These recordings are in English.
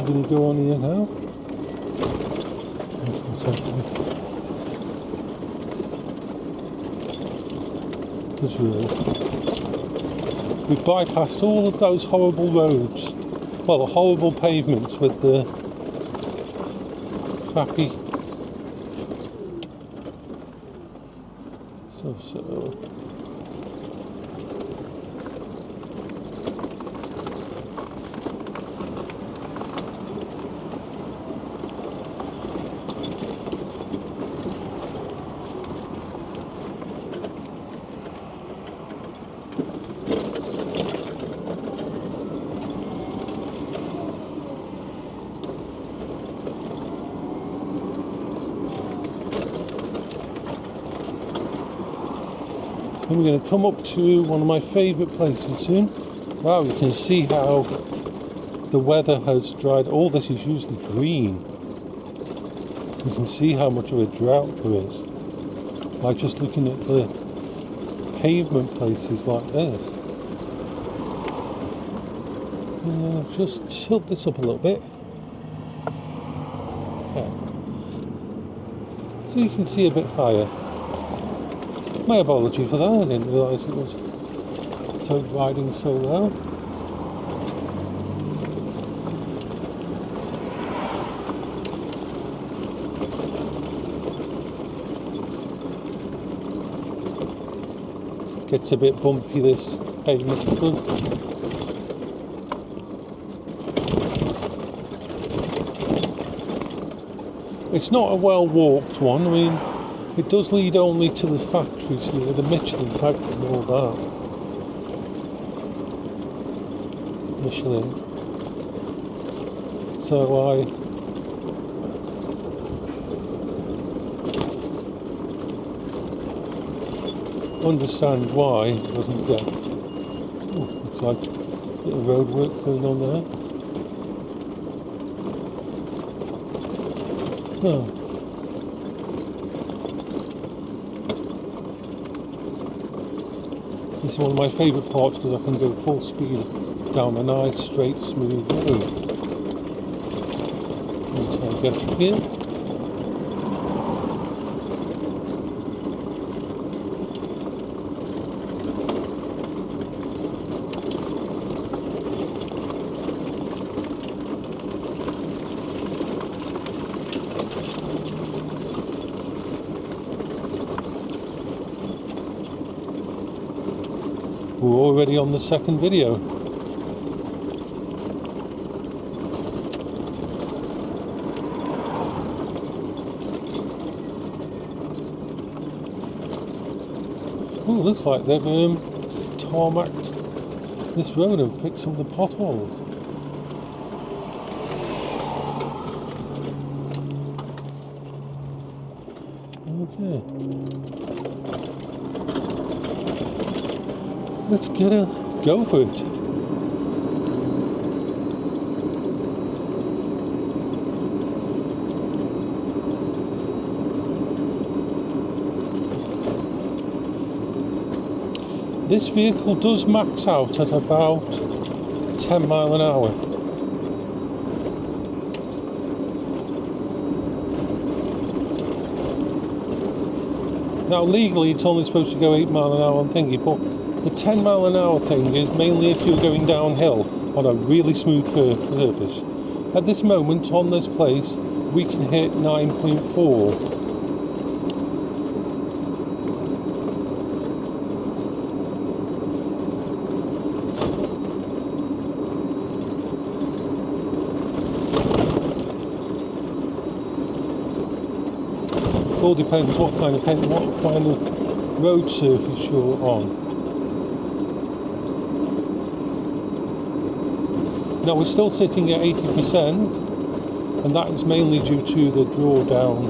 I'm going to go on here now. This road. We've bypassed all of those horrible roads. Well, the horrible pavements with the crappy. So. And we're going to come up to one of my favourite places soon. Wow, you can see how the weather has dried. All this is usually green. You can see how much of a drought there is. Like just looking at the pavement places like this. And then I've just tilt this up a little bit. Yeah. So you can see a bit higher. My apology for that, I didn't realise it was so riding so low. Gets a bit bumpy, this pavement. It's not a well walked one. I mean, it does lead only to the factories here, the Michelin factory and all that. Michelin. So I understand why it doesn't get. Oh, looks like a bit of road work going on there. Oh. This is one of my favourite parts because I can go full speed down a nice, straight, smooth road. Once I get here. We're already on the second video. Oh, looks like they've tarmacked this road and fixed some of the potholes. Okay. Let's go for it. This vehicle does max out at about 10 mile an hour. Now legally it's only supposed to go 8 mile an hour on thingy, but the 10 mile an hour thing is mainly if you're going downhill on a really smooth surface. At this moment on this place we can hit 9.4. All depends what kind of road surface you're on. Now we're still sitting at 80%, and that is mainly due to the drawdown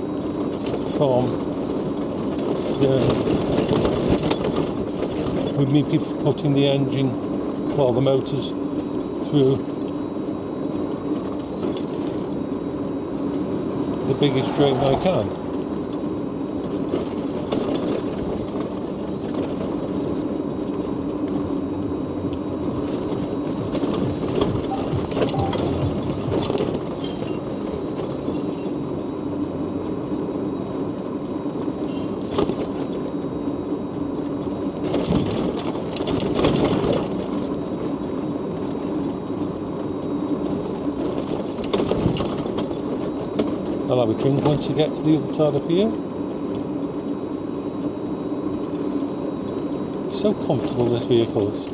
from with me people putting the engine, well the motors, through the biggest drain I can. I'll have a drink once you get to the other side of here. So comfortable, this vehicle is.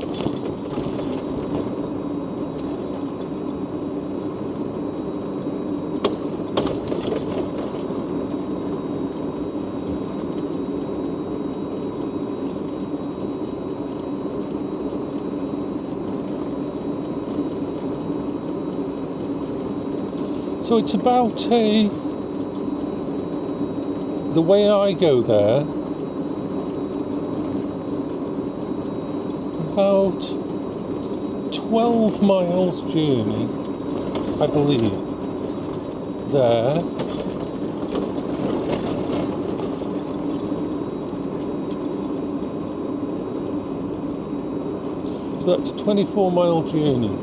So it's about the way I go there, about 12 miles journey, I believe, there. So that's a 24-mile journey.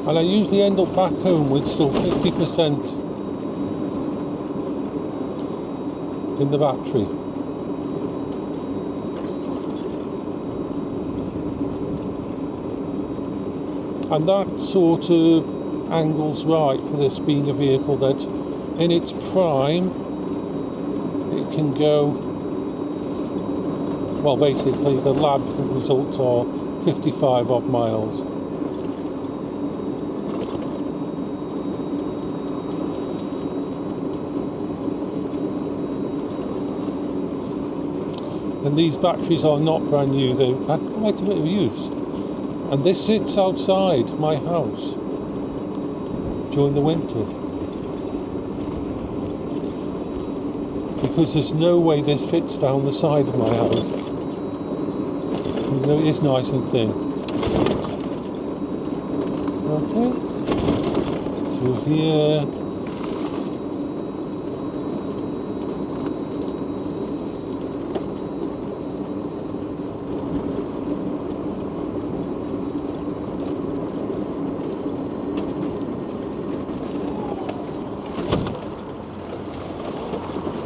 And I usually end up back home with still 50% in the battery. And that sort of angles right for this being a vehicle that in its prime it can go, well, basically the lab results are 55 odd miles. And these batteries are not brand new, they've had quite a bit of use. And this sits outside my house during the winter. Because there's no way this fits down the side of my house. You know, it is nice and thin. Okay. Through here.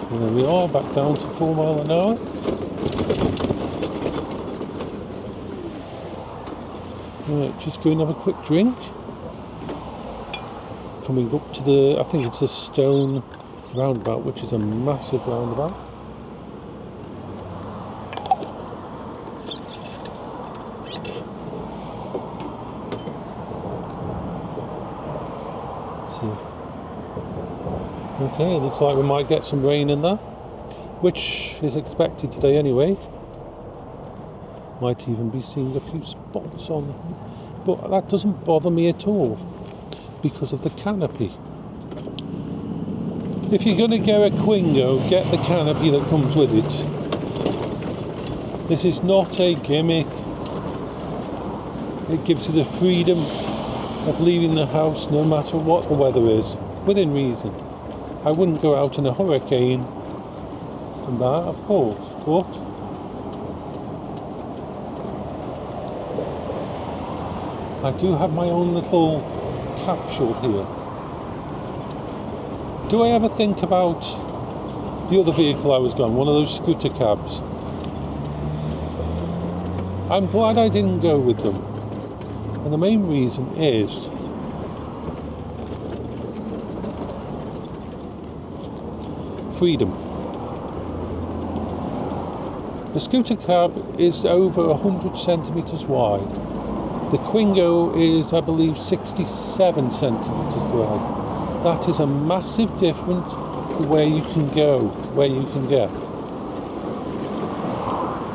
And there we are, back down to 4 miles an hour. Right, just go and have a quick drink. Coming up to the, I think it's a stone roundabout, which is a massive roundabout. Okay, it looks like we might get some rain in there, which is expected today anyway. Might even be seeing a few spots on, but that doesn't bother me at all because of the canopy. If you're going to get a Quingo, get the canopy that comes with it. This is not a gimmick. It gives you the freedom of leaving the house no matter what the weather is, within reason. I wouldn't go out in a hurricane and that, of course, but I do have my own little capsule here. Do I ever think about the other vehicle I was on, one of those scooter cabs? I'm glad I didn't go with them. And the main reason is freedom. The scooter cab is over 100 centimetres wide. The Quingo is, I believe, 67 centimetres wide. That is a massive difference to where you can go, where you can get.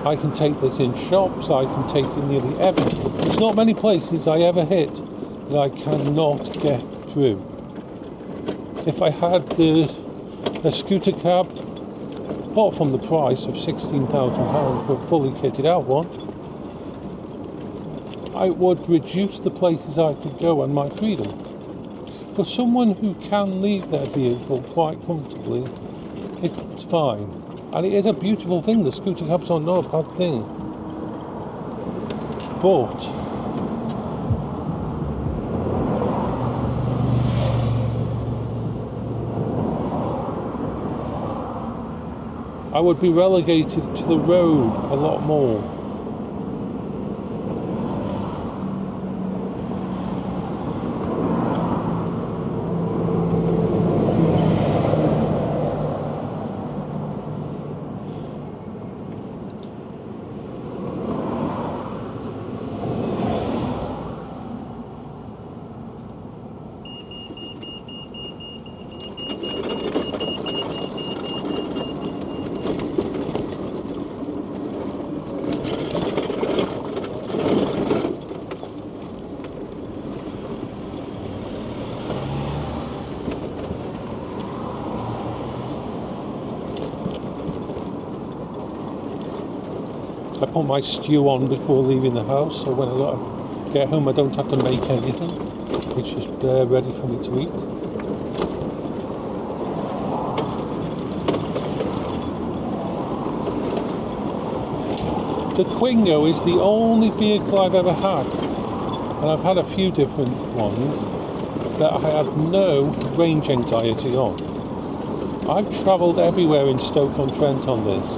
I can take this in shops, I can take it nearly everywhere. There's not many places I ever hit that I cannot get through. If I had a scooter cab, apart from the price of £16,000 for a fully kitted out one, I would reduce the places I could go and my freedom. For someone who can leave their vehicle quite comfortably, it's fine. And it is a beautiful thing, the scooter cabs are not a bad thing. But I would be relegated to the road a lot more. I put my stew on before leaving the house, so when I get home I don't have to make anything. It's just ready for me to eat. The Quingo is the only vehicle I've ever had, and I've had a few different ones, that I have no range anxiety on. I've travelled everywhere in Stoke-on-Trent on this.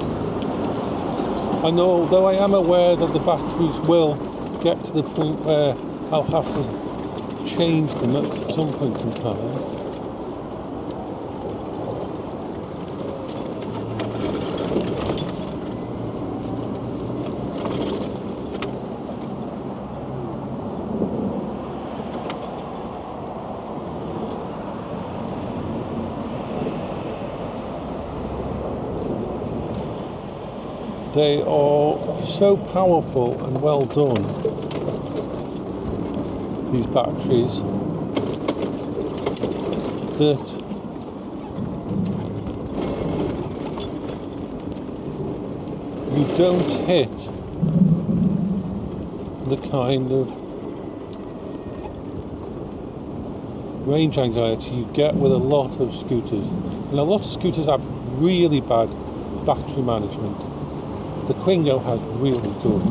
And although I am aware that the batteries will get to the point where I'll have to change them at some point in time, they are so powerful and well done, these batteries, that you don't hit the kind of range anxiety you get with a lot of scooters. And a lot of scooters have really bad battery management. The Quingo has really good.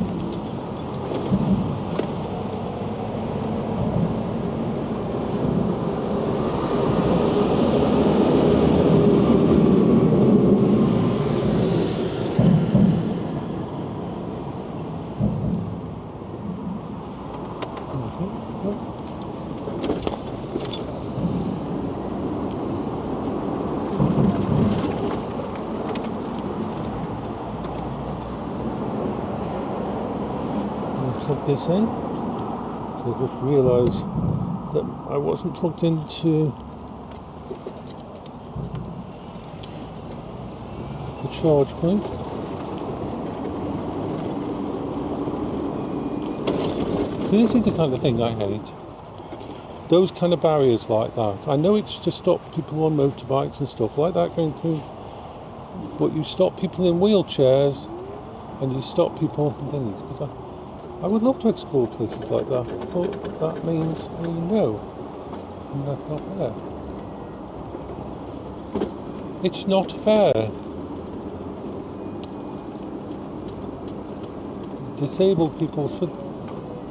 Plug this in. So I just realised that I wasn't plugged into the charge point. This is the kind of thing I hate. Those kind of barriers like that. I know it's to stop people on motorbikes and stuff like that going through, but you stop people in wheelchairs and you stop people in things. Because I would love to explore places like that, but that means no, and that's not fair. It's not fair. Disabled people should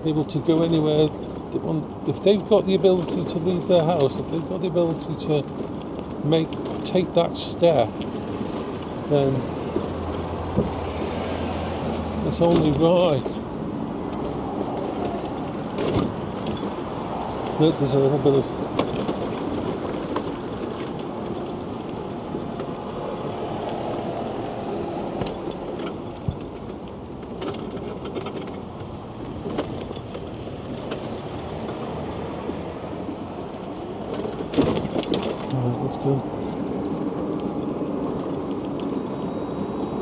be able to go anywhere they want. If they've got the ability to leave their house, if they've got the ability to take that step, then it's only right. Look, there's a little bit of let's go.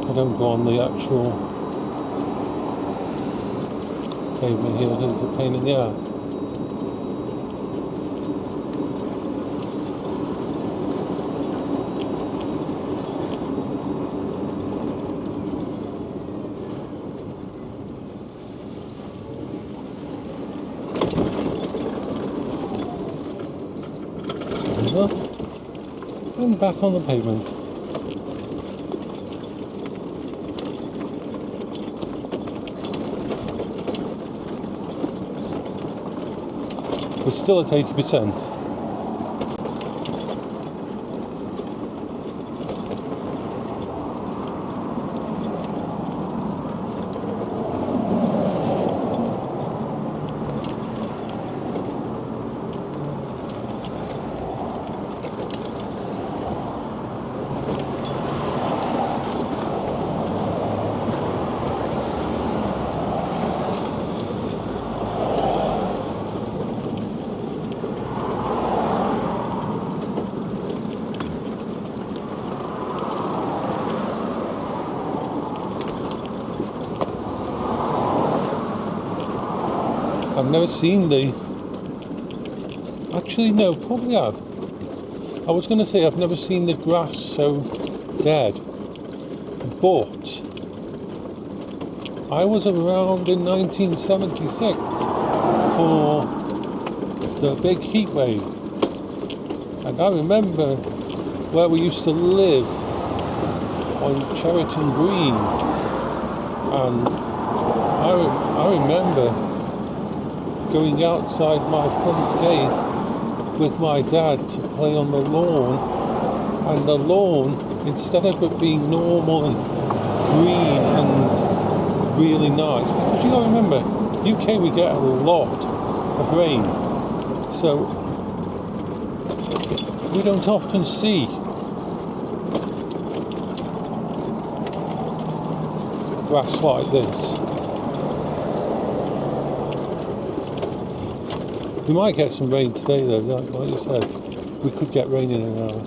I don't go on the actual pavement here, it's a pain in the ass. And back on the pavement. We're still at 80%. I've never seen the... Actually, no, probably have. I was going to say I've never seen the grass so dead. But I was around in 1976 for the big heat wave, and I remember where we used to live on Cheriton Green, and I remember going outside my front gate with my dad to play on the lawn, and the lawn, instead of it being normal and green and really nice, because you got to remember, UK we get a lot of rain, so we don't often see grass like this. We might get some rain today though, like you said, we could get rain in an hour.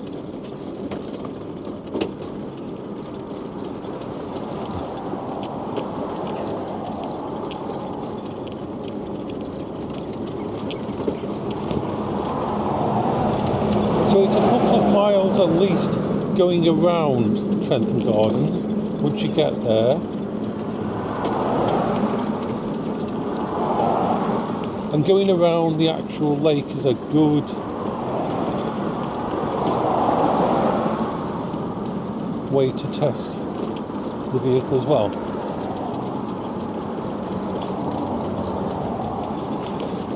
So it's a couple of miles at least going around Trentham Gardens once you get there. And going around the actual lake is a good way to test the vehicle as well.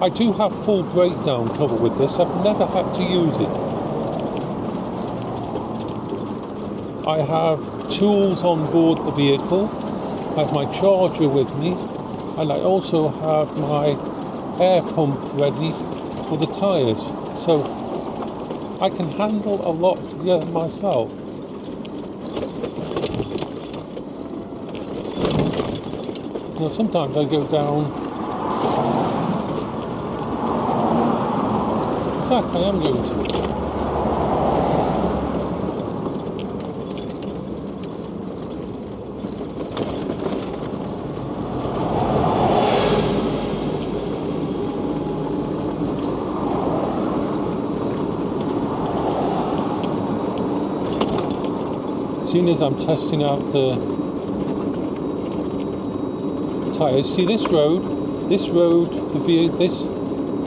I do have full breakdown cover with this. I've never had to use it. I have tools on board the vehicle. I have my charger with me, and I also have my air pump ready for the tyres, so I can handle a lot together myself. You know, sometimes I go down. In fact, I am going to. Seeing as I'm testing out the tyres, see this road, this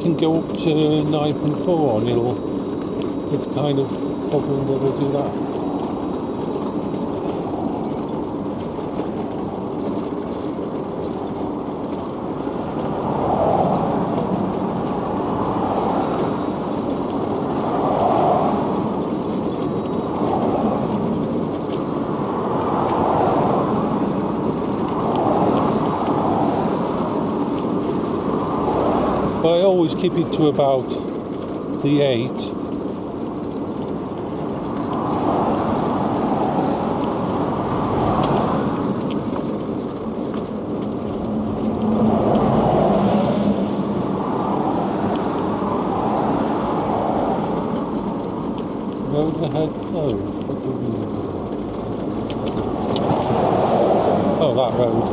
can go up to 9.4 on, it's kind of covering that it'll do that. But I always keep it to about the 8. Road ahead closed. Oh, that road.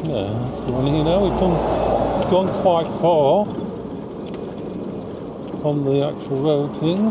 Yeah, you know, we've gone quite far on the actual road thing.